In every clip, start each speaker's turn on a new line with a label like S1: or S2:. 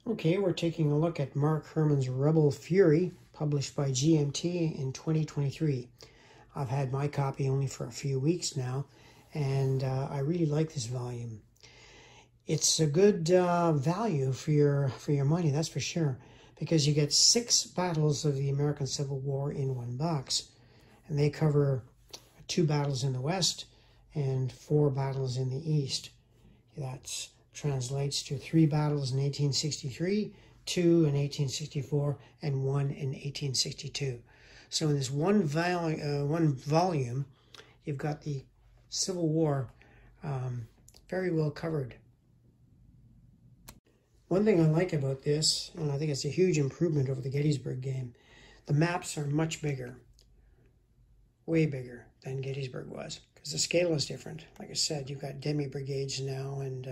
S1: Okay, we're taking a look at Mark Herman's Rebel Fury, published by GMT in 2023. I've had my copy only for a few weeks now, and I really like this volume. It's a good value for your money, that's for sure, because you get 6 battles of the American Civil War in one box, and they cover 2 battles in the West and 4 battles in the East. That translates to 3 battles in 1863, 2 in 1864, and 1 in 1862. So in this one volume, you've got the Civil War very well covered. One thing I like about this, and I think it's a huge improvement over the Gettysburg game, the maps are much bigger, way bigger than Gettysburg was, because the scale is different. Like I said, you've got demi-brigades now, and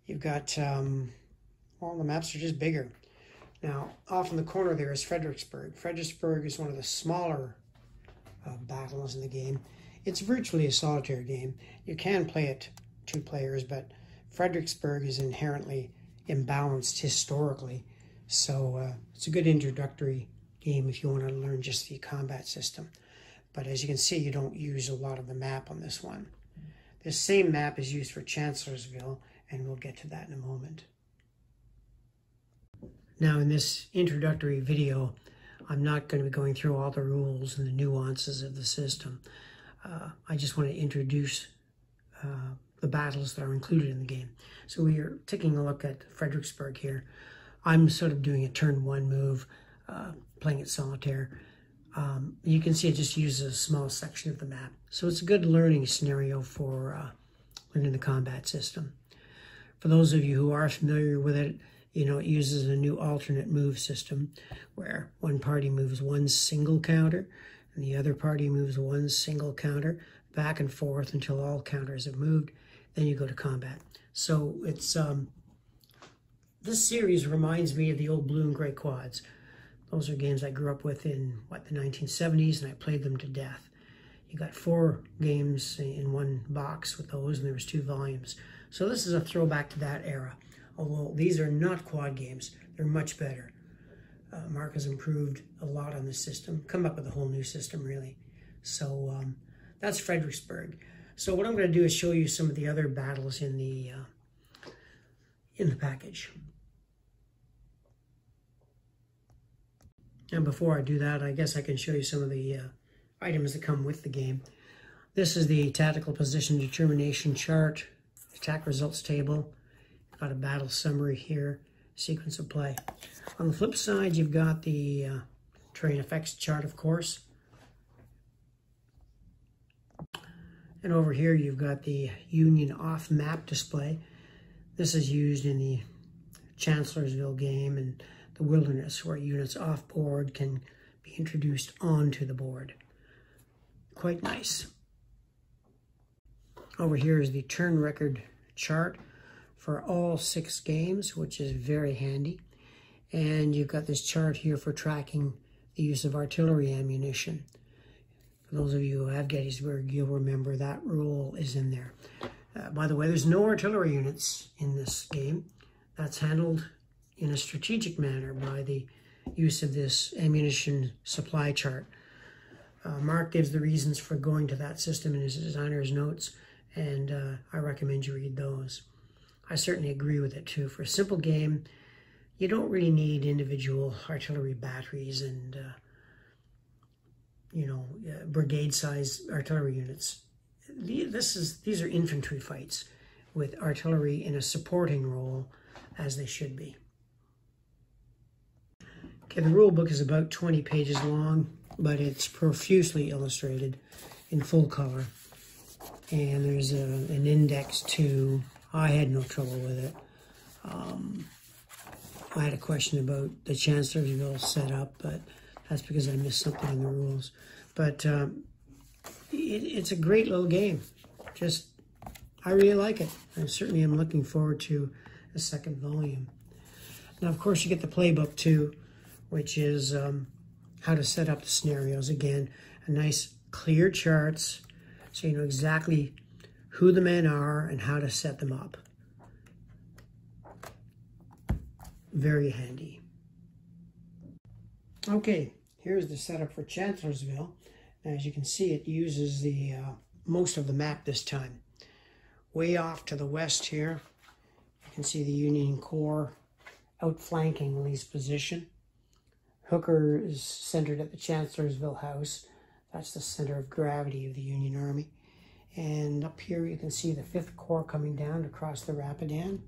S1: you've got, well, the maps are just bigger. Now, off in the corner there is Fredericksburg. Fredericksburg is one of the smaller battles in the game. It's virtually a solitaire game. You can play it 2 players, but Fredericksburg is inherently imbalanced historically, so it's a good introductory game if you want to learn just the combat system. But as you can see, you don't use a lot of the map on this one. This same map is used for Chancellorsville, and we'll get to that in a moment. Now, in this introductory video, I'm not going to be going through all the rules and the nuances of the system. I just want to introduce the battles that are included in the game. So we are taking a look at Fredericksburg here. I'm sort of doing a turn 1 move, playing it solitaire. You can see it just uses a small section of the map. So it's a good learning scenario for learning the combat system. For those of you who are familiar with it, you know, it uses a new alternate move system where one party moves 1 single counter and the other party moves 1 single counter back and forth until all counters have moved. Then you go to combat. So it's this series reminds me of the old blue and gray quads. Those are games I grew up with in, what, the 1970s, and I played them to death. You got 4 games in one box with those, and there was 2 volumes. So this is a throwback to that era. Although these are not quad games, they're much better. Mark has improved a lot on this system, come up with a whole new system, really. So that's Fredericksburg. So what I'm going to do is show you some of the other battles in the package. And before I do that, I guess I can show you some of the items that come with the game. This is the tactical position determination chart, attack results table. Got a battle summary here, sequence of play. On the flip side, you've got the terrain effects chart, of course. And over here, you've got the Union off-map display. This is used in the Chancellorsville game and the Wilderness, where units off-board can be introduced onto the board. Quite nice. Over here is the turn record chart for all 6 games, which is very handy. And you've got this chart here for tracking the use of artillery ammunition. For those of you who have Gettysburg, you'll remember that rule is in there. By the way, there's no artillery units in this game. That's handled in a strategic manner by the use of this ammunition supply chart. Mark gives the reasons for going to that system in his designer's notes, and I recommend you read those. I certainly agree with it too. For a simple game, you don't really need individual artillery batteries and brigade-sized artillery units. These are infantry fights with artillery in a supporting role, as they should be. Okay, the rule book is about 20 pages long, but it's profusely illustrated in full color. And there's an index too. I had no trouble with it. I had a question about the Chancellorsville setup, but that's because I missed something in the rules. But it's a great little game. I really like it. I certainly am looking forward to a second volume. Now, of course, you get the playbook too, which is how to set up the scenarios. Again, a nice clear charts, so you know exactly who the men are and how to set them up. very handy. Okay, here's the setup for Chancellorsville. As you can see, it uses the most of the map this time. Way off to the west here, you can see the Union Corps outflanking Lee's position. Hooker is centered at the Chancellorsville House. That's the center of gravity of the Union Army. And up here you can see the 5th Corps coming down to cross the Rapidan.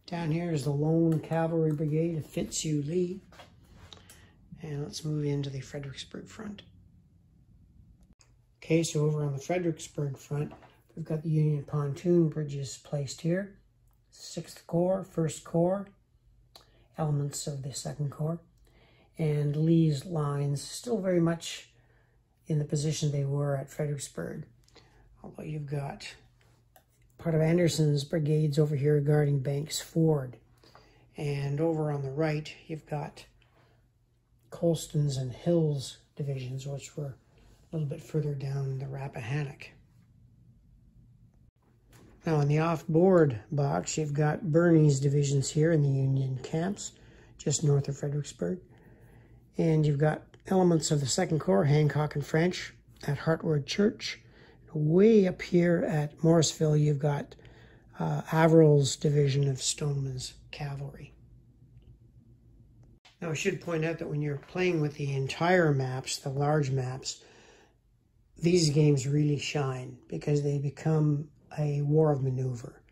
S1: Down here is the lone cavalry brigade of Fitzhugh Lee. And let's move into the Fredericksburg front. Okay, so over on the Fredericksburg front, we've got the Union pontoon bridges placed here. 6th Corps, 1st Corps, elements of the 2nd Corps. And Lee's lines still very much in the position they were at Fredericksburg. Although you've got part of Anderson's brigades over here guarding Banks Ford. And over on the right, you've got Colston's and Hill's divisions, which were a little bit further down the Rappahannock. Now in the off-board box, you've got Birney's divisions here in the Union camps, just north of Fredericksburg. And you've got elements of the 2nd Corps, Hancock and French, at Hartward Church. Way up here at Morrisville, you've got Averill's division of Stoneman's cavalry. Now, I should point out that when you're playing with the entire maps, the large maps, these games really shine because they become a war of maneuver.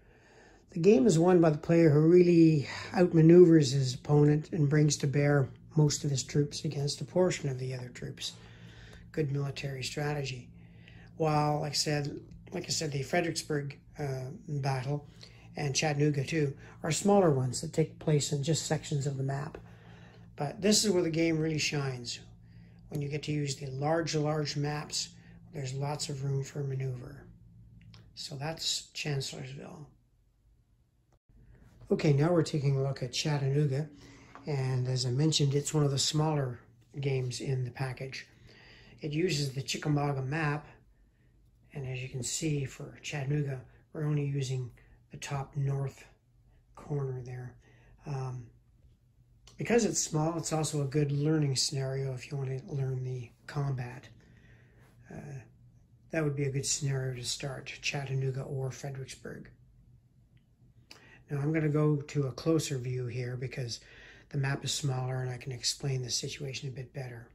S1: The game is won by the player who really outmaneuvers his opponent and brings to bear most of his troops against a portion of the other troops. Good military strategy. While, like I said, the Fredericksburg battle and Chattanooga too are smaller ones that take place in just sections of the map. But this is where the game really shines. When you get to use the large maps, there's lots of room for maneuver. So that's Chancellorsville. Okay, now we're taking a look at Chattanooga. And as I mentioned, it's one of the smaller games in the package. It uses the Chickamauga map. And as you can see for Chattanooga, we're only using the top north corner there. Because it's small, it's also a good learning scenario if you want to learn the combat. That would be a good scenario to start, Chattanooga or Fredericksburg. Now I'm going to go to a closer view here because the map is smaller and I can explain the situation a bit better.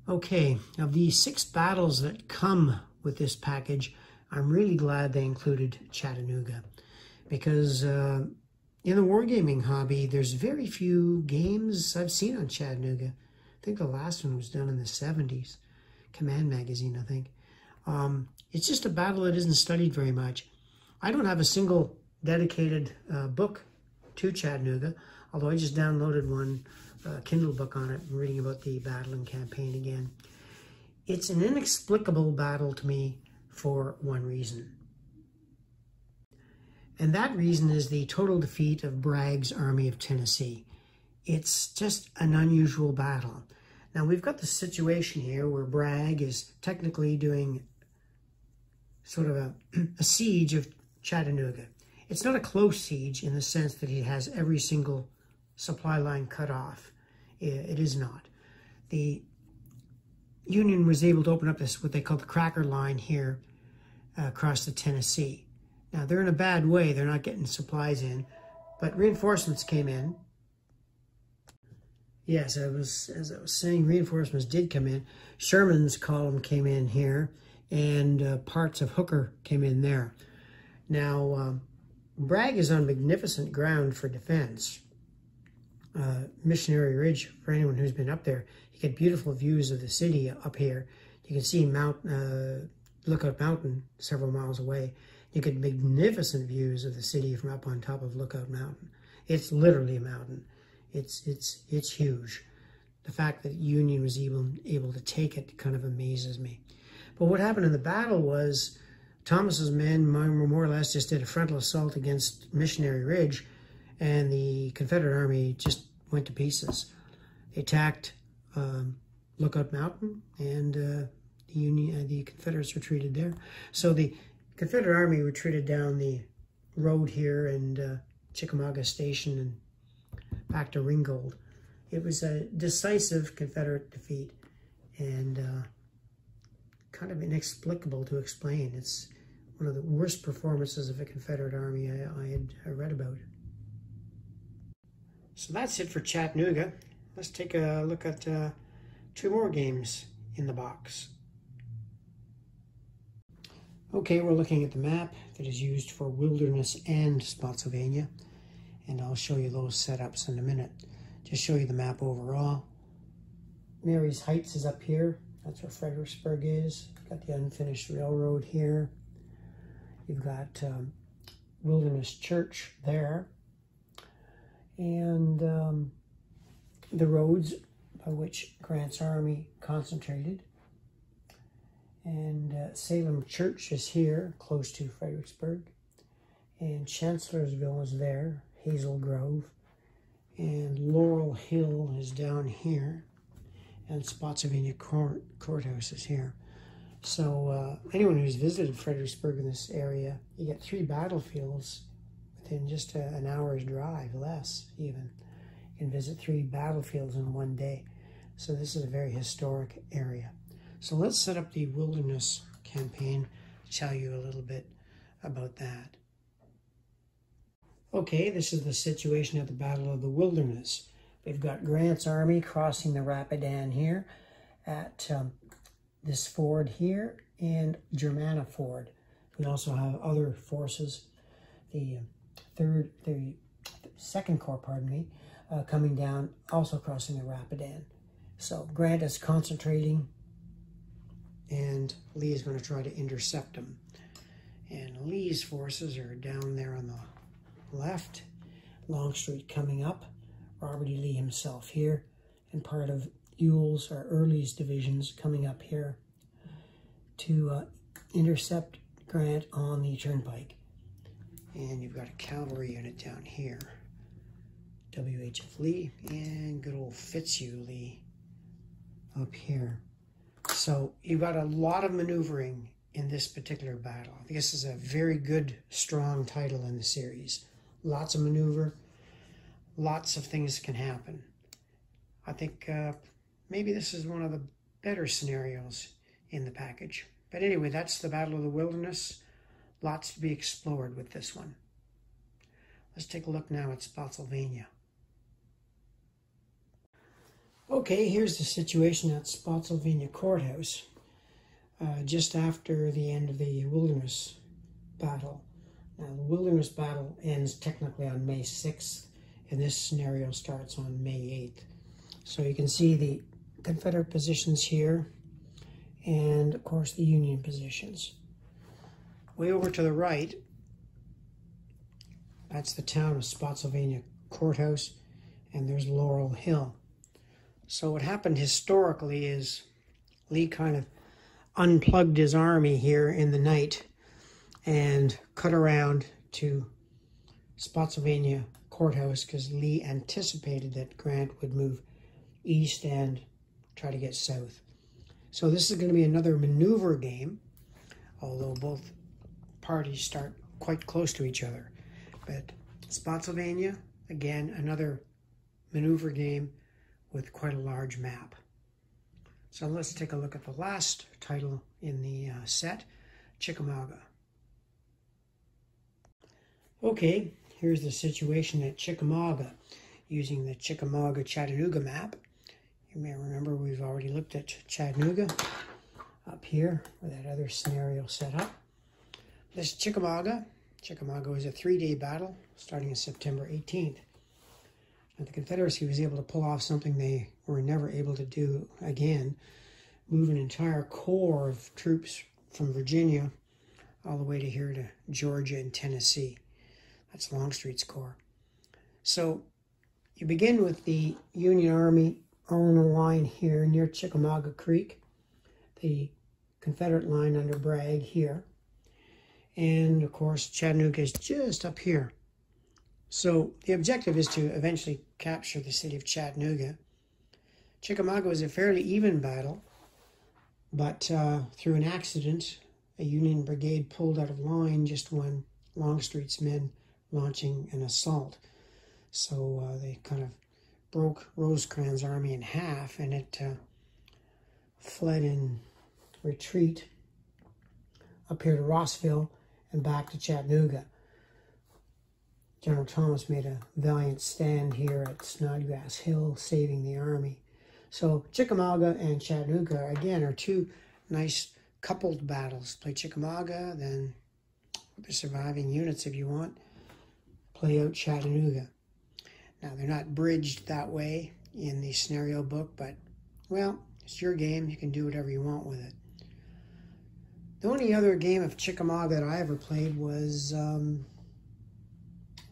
S1: Okay, of the 6 battles that come with this package, I'm really glad they included Chattanooga because in the wargaming hobby, there's very few games I've seen on Chattanooga. I think the last one was done in the 70s. Command Magazine, I think. It's just a battle that isn't studied very much. I don't have a single dedicated book to Chattanooga, although I just downloaded one Kindle book on it, reading about the battle and campaign again. It's an inexplicable battle to me for one reason. And that reason is the total defeat of Bragg's Army of Tennessee. It's just an unusual battle. Now we've got the situation here where Bragg is technically doing sort of a siege of Chattanooga. It's not a close siege in the sense that he has every single supply line cut off. It is not. The Union was able to open up this, what they call the Cracker Line here across the Tennessee. Now they're in a bad way. They're not getting supplies in, but reinforcements came in. Yes, as I was saying, reinforcements did come in. Sherman's column came in here, and parts of Hooker came in there. Now, Bragg is on magnificent ground for defense. Missionary Ridge, for anyone who's been up there, you get beautiful views of the city up here. You can see Lookout Mountain several miles away. You get magnificent views of the city from up on top of Lookout Mountain. It's literally a mountain. It's huge. The fact that Union was able to take it kind of amazes me. But what happened in the battle was Thomas's men more or less just did a frontal assault against Missionary Ridge, and the Confederate Army just went to pieces. They attacked Lookout Mountain, and the Confederates retreated there. So the Confederate Army retreated down the road here and Chickamauga Station and back to Ringgold. It was a decisive Confederate defeat and kind of inexplicable to explain. It's one of the worst performances of a Confederate army I had read about. So that's it for Chattanooga. Let's take a look at 2 more games in the box. Okay, we're looking at the map that is used for Wilderness and Spotsylvania, and I'll show you those setups in a minute. Just show you the map overall. Mary's Heights is up here. That's where Fredericksburg is. Got the unfinished railroad here. You've got Wilderness Church there. And the roads by which Grant's army concentrated. And Salem Church is here, close to Fredericksburg. And Chancellorsville is there, Hazel Grove. And Laurel Hill is down here. And Spotsylvania Courthouse is here. So anyone who's visited Fredericksburg in this area, you get 3 battlefields within just an hour's drive, less even. You can visit 3 battlefields in one day. So this is a very historic area. So let's set up the Wilderness campaign to tell you a little bit about that. Okay, this is the situation at the Battle of the Wilderness. We've got Grant's army crossing the Rapidan here at this ford here and Germanna Ford. We also have other forces, the Second Corps, coming down, also crossing the Rapidan. So Grant is concentrating, and Lee is going to try to intercept him. And Lee's forces are down there on the left. Longstreet coming up. Robert E. Lee himself here, and part of Ewell's or Early's divisions coming up here to intercept Grant on the turnpike. And you've got a cavalry unit down here. W.H.F. Lee and good old Fitzhugh Lee up here. So you've got a lot of maneuvering in this particular battle. I think this is a very good, strong title in the series. Lots of maneuver, lots of things can happen. I think maybe this is one of the better scenarios in the package. But anyway, that's the Battle of the Wilderness. Lots to be explored with this one. Let's take a look now at Spotsylvania. Okay, here's the situation at Spotsylvania Courthouse just after the end of the Wilderness battle. Now, the Wilderness battle ends technically on May 6th, and this scenario starts on May 8th. So you can see the Confederate positions here, and of course the Union positions. Way over to the right, that's the town of Spotsylvania Courthouse, and there's Laurel Hill. So what happened historically is Lee kind of unplugged his army here in the night and cut around to Spotsylvania Courthouse because Lee anticipated that Grant would move east and try to get south. So this is going to be another maneuver game, although both parties start quite close to each other. But Spotsylvania, again, another maneuver game with quite a large map. So let's take a look at the last title in the set, Chickamauga. Okay, here's the situation at Chickamauga using the Chickamauga-Chattanooga map. You may remember we've already looked at Chattanooga up here where that other scenario set up. This is Chickamauga. Chickamauga was a 3-day battle starting on September 18th. Now, the Confederacy was able to pull off something they were never able to do again, move an entire corps of troops from Virginia all the way to here to Georgia and Tennessee. That's Longstreet's corps. So you begin with the Union Army on a line here near Chickamauga Creek, the Confederate line under Bragg here, and of course Chattanooga is just up here. So the objective is to eventually capture the city of Chattanooga. Chickamauga was a fairly even battle, but through an accident, a Union brigade pulled out of line just when Longstreet's men launching an assault. So they kind of broke Rosecrans' army in half, and it fled in retreat up here to Rossville and back to Chattanooga. General Thomas made a valiant stand here at Snodgrass Hill, saving the army. So Chickamauga and Chattanooga, again, are two nice coupled battles. Play Chickamauga, then with the surviving units, if you want, play out Chattanooga. Now, they're not bridged that way in the scenario book, but, well, it's your game. You can do whatever you want with it. The only other game of Chickamauga that I ever played was, I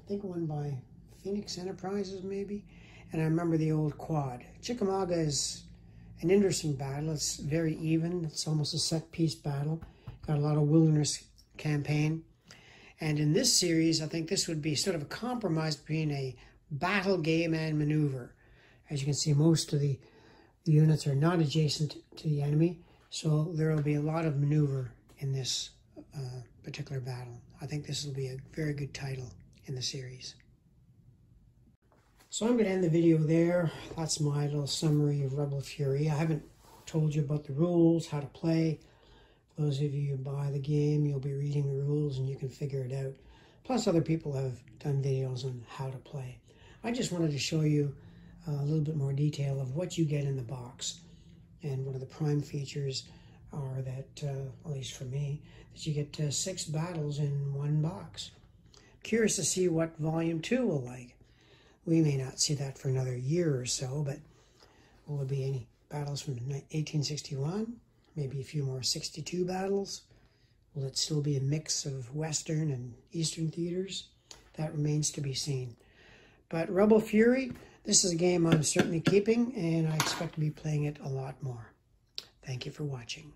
S1: think one by Phoenix Enterprises, maybe. And I remember the old quad. Chickamauga is an interesting battle. It's very even. It's almost a set-piece battle. Got a lot of wilderness campaign. And in this series, I think this would be sort of a compromise between a battle game and maneuver. As you can see, most of the units are not adjacent to the enemy, so there will be a lot of maneuver in this particular battle. I think this will be a very good title in the series. So I'm going to end the video there. That's my little summary of Rebel Fury. I haven't told you about the rules, how to play. For those of you who buy the game, you'll be reading the rules and you can figure it out. Plus, other people have done videos on how to play. I just wanted to show you a little bit more detail of what you get in the box. And one of the prime features are that, at least for me, that you get 6 battles in one box. Curious to see what Volume 2 will like. We may not see that for another year or so, but will there be any battles from 1861? Maybe a few more 62 battles? Will it still be a mix of Western and Eastern theaters? That remains to be seen. But Rebel Fury, this is a game I'm certainly keeping, and I expect to be playing it a lot more. Thank you for watching.